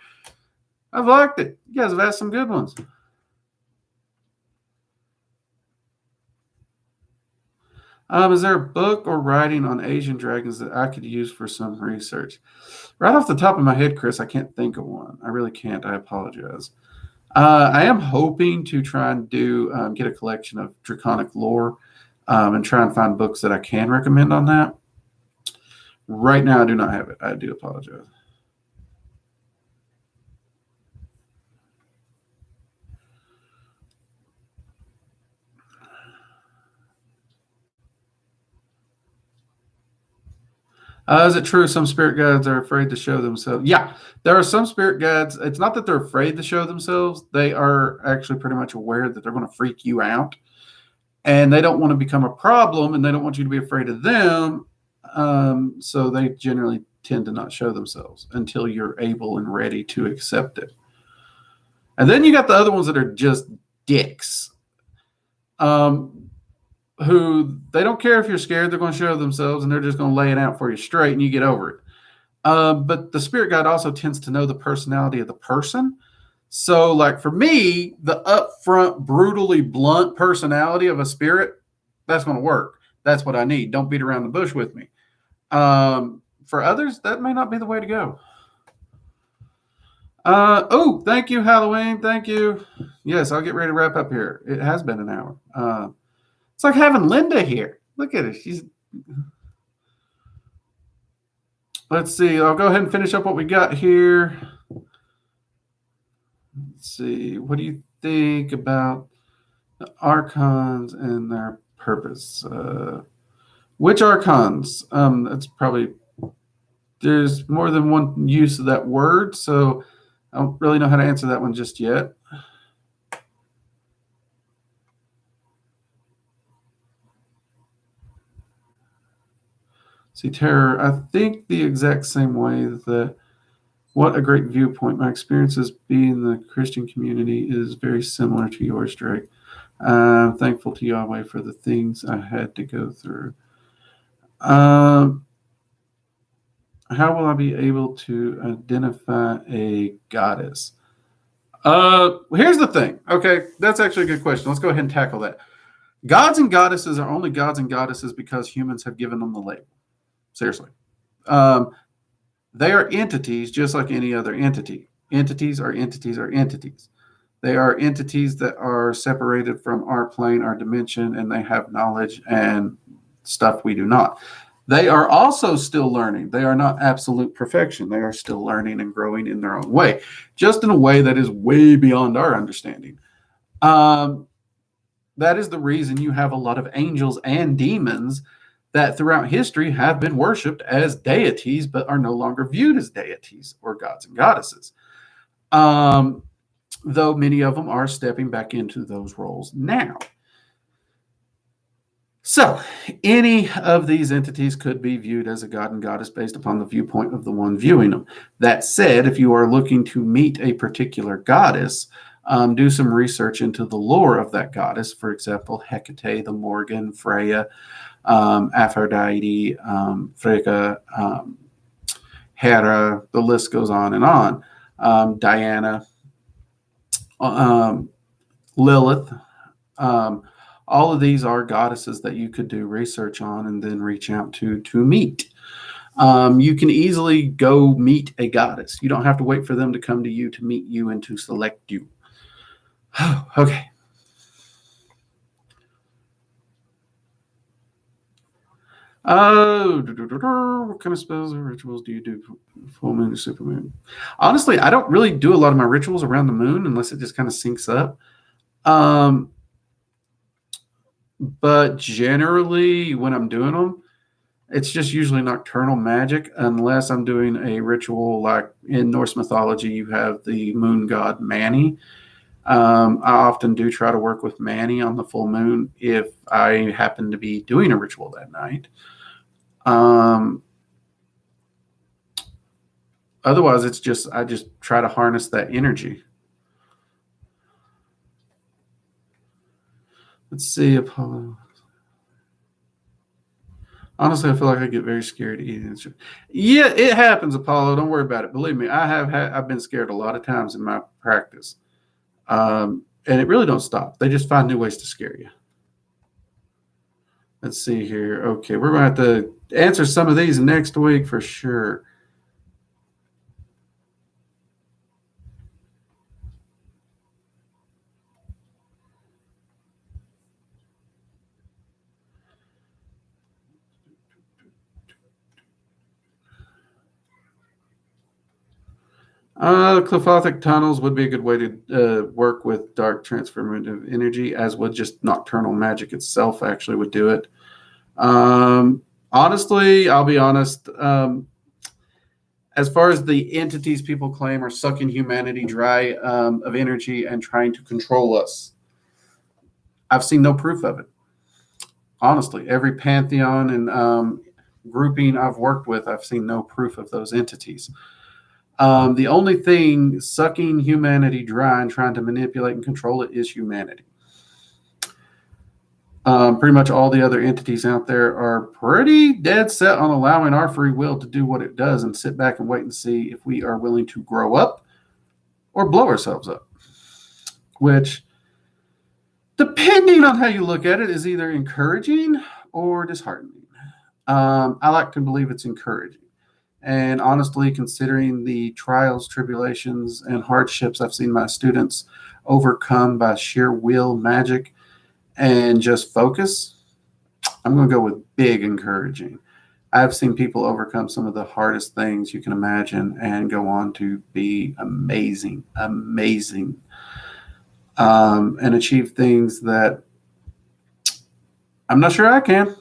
I've liked it. You guys have asked some good ones. Is there a book or writing on Asian dragons that I could use for some research? Right off the top of my head, Chris, I can't think of one. I really can't. I apologize. I am hoping to try and get a collection of draconic lore and try and find books that I can recommend on that. Right now, I do not have it. I do apologize. Is it true some spirit guides are afraid to show themselves? Yeah, there are some spirit guides. It's not that they're afraid to show themselves. They are actually pretty much aware that they're going to freak you out. And they don't want to become a problem, and they don't want you to be afraid of them. So they generally tend to not show themselves until you're able and ready to accept it. And then you got the other ones that are just dicks. Who they don't care if you're scared, they're going to show themselves, and they're just going to lay it out for you straight, and you get over it. But the spirit guide also tends to know the personality of the person. So, like for me, the upfront, brutally blunt personality of a spirit, that's going to work. That's what I need. Don't beat around the bush with me. For others, that may not be the way to go. Thank you, Halloween. Thank you. Yes, I'll get ready to wrap up here. It has been an hour. It's like having Linda here. Look at her. Let's see. I'll go ahead and finish up what we got here. Let's see. What do you think about the archons and their purpose? Which archons? That's probably, there's more than one use of that word, so I don't really know how to answer that one just yet. See, terror, I think the exact same way that what a great viewpoint. My experiences being in the Christian community is very similar to yours, Drake. I'm thankful to Yahweh for the things I had to go through. How will I be able to identify a goddess? Here's the thing. Okay, that's actually a good question. Let's go ahead and tackle that. Gods and goddesses are only gods and goddesses because humans have given them the label. Seriously. They are entities just like any other entity. Entities are entities are entities. They are entities that are separated from our plane, our dimension, and they have knowledge and stuff we do not. They are also still learning. They are not absolute perfection. They are still learning and growing in their own way, just in a way that is way beyond our understanding. That is the reason you have a lot of angels and demons that throughout history have been worshipped as deities, but are no longer viewed as deities or gods and goddesses. Though many of them are stepping back into those roles now. So, any of these entities could be viewed as a god and goddess based upon the viewpoint of the one viewing them. That said, if you are looking to meet a particular goddess, do some research into the lore of that goddess. For example, Hecate, the Morgan, Freya, Aphrodite, Frigga, Hera, the list goes on and on. Diana, um, Lilith. Um, all of these are goddesses that you could do research on and then reach out to meet. You can easily go meet a goddess. You don't have to wait for them to come to you to meet you and to select you. Okay. What kind of spells or rituals do you do? Full moon or super moon? Honestly, I don't really do a lot of my rituals around the moon unless it just kind of syncs up. But generally, when I'm doing them, it's just usually nocturnal magic, unless I'm doing a ritual like in Norse mythology, you have the moon god Mani. I often do try to work with Mani on the full moon if I happen to be doing a ritual that night. Otherwise, it's just I just try to harness that energy. Let's see, Apollo. Honestly, I feel like I get very scared to eat it. Yeah, it happens, Apollo. Don't worry about it. Believe me, I've been scared a lot of times in my practice, and it really don't stop. They just find new ways to scare you. Let's see here. Okay, we're going to have to answer some of these next week for sure. Clefothic tunnels would be a good way to work with dark transformative energy, as would just nocturnal magic itself. Actually, would do it. Honestly, I'll be honest. As far as the entities people claim are sucking humanity dry of energy and trying to control us, I've seen no proof of it. Honestly, every pantheon and grouping I've worked with, I've seen no proof of those entities. The only thing sucking humanity dry and trying to manipulate and control it is humanity. Pretty much all the other entities out there are pretty dead set on allowing our free will to do what it does and sit back and wait and see if we are willing to grow up or blow ourselves up, which, depending on how you look at it, is either encouraging or disheartening. I like to believe it's encouraging. And honestly, considering the trials, tribulations, and hardships I've seen my students overcome by sheer will, magic, and just focus, I'm going to go with big encouraging. I've seen people overcome some of the hardest things you can imagine and go on to be amazing, and achieve things that I'm not sure I can.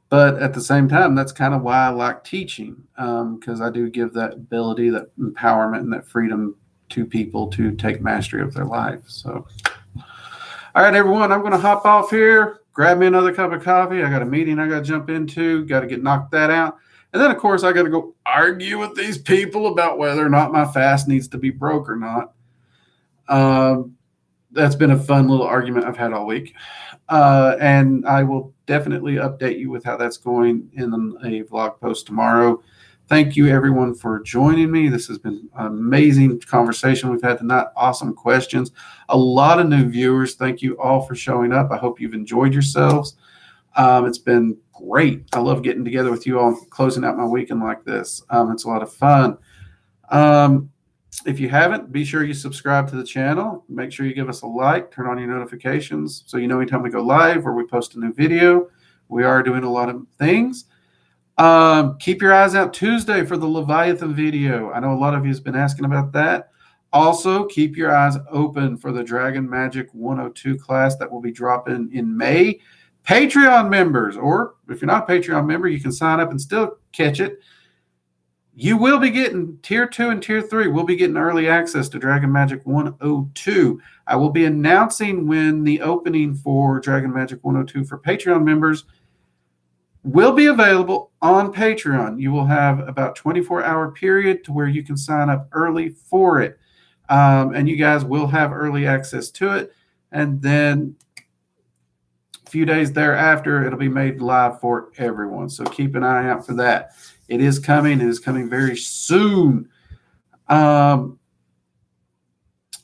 But at the same time, that's kind of why I like teaching, because I do give that ability, that empowerment, and that freedom to people to take mastery of their life. So, all right, everyone, I'm going to hop off here, grab me another cup of coffee. I got a meeting I got to jump into, got to get knocked that out. And then, of course, I got to go argue with these people about whether or not my fast needs to be broke or not. That's been a fun little argument I've had all week. And I will definitely update you with how that's going in a vlog post tomorrow. Thank you, everyone, for joining me. This has been an amazing conversation we've had tonight. Awesome questions. A lot of new viewers. Thank you all for showing up. I hope you've enjoyed yourselves. It's been great. I love getting together with you all, closing out my weekend like this. It's a lot of fun. If you haven't, be sure you subscribe to the channel. Make sure you give us a like, turn on your notifications so you know anytime we go live or we post a new video. We are doing a lot of things. Keep your eyes out Tuesday for the Leviathan video. I know a lot of you have been asking about that. Also, keep your eyes open for the Dragon Magic 102 class that will be dropping in May. Patreon members, or if you're not a Patreon member, you can sign up and still catch it. You will be getting Tier 2 and Tier 3. We'll be getting early access to Dragon Magic 102. I will be announcing when the opening for Dragon Magic 102 for Patreon members will be available on Patreon. You will have about 24-hour period to where you can sign up early for it. And you guys will have early access to it. And then a few days thereafter, it'll be made live for everyone. So keep an eye out for that. It is coming. It is coming very soon. And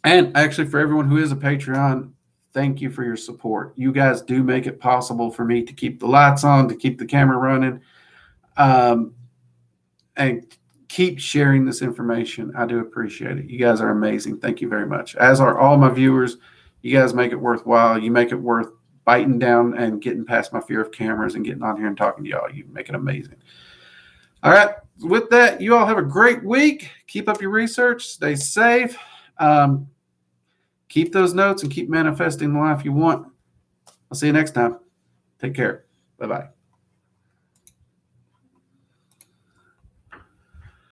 actually, for everyone who is a Patreon, thank you for your support. You guys do make it possible for me to keep the lights on, to keep the camera running, and keep sharing this information. I do appreciate it. You guys are amazing. Thank you very much. As are all my viewers. You guys make it worthwhile. You make it worth biting down and getting past my fear of cameras and getting on here and talking to y'all. You make it amazing. All right. With that, you all have a great week. Keep up your research. Stay safe. Keep those notes and keep manifesting the life you want. I'll see you next time. Take care. Bye-bye.